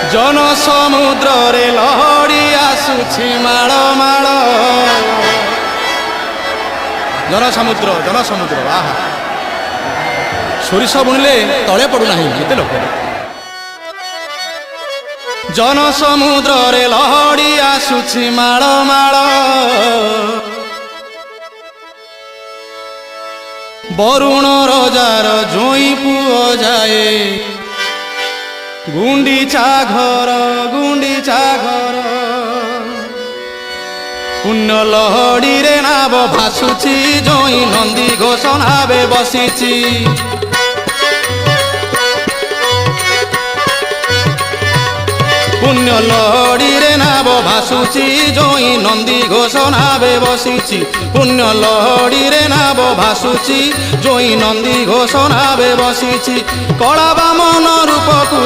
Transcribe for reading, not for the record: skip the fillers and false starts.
জন সমুদ্রে লহড়ি আসুছি মাଳ মাଳ জন সমুদ্র আহা সୋରିଷ ବୁଣିଲେ ତଳେ ପଡୁନାହିଁ ଏତେ ଲୋକ জন সমুদ্রে লহড়ি আসুছি মাଳ মাଳ বরুণ রজার জোই পুଅ যাଏ গুଣ୍ଡିଚା ঘর পুণ্য লহড়িরে নাব ভাসুছি জোই নন্দী ঘোষ নাবে বসিছি পুণ্য লহড়িরে নাব ভাসুছি জোই নন্দী ঘোষ নাবে বসিছি পুণ্য লহড়িরে নাব ভাসুছি জোই নন্দী ঘোষ নাবে বসিছি কଳା ବାମନ ରୂପକୁ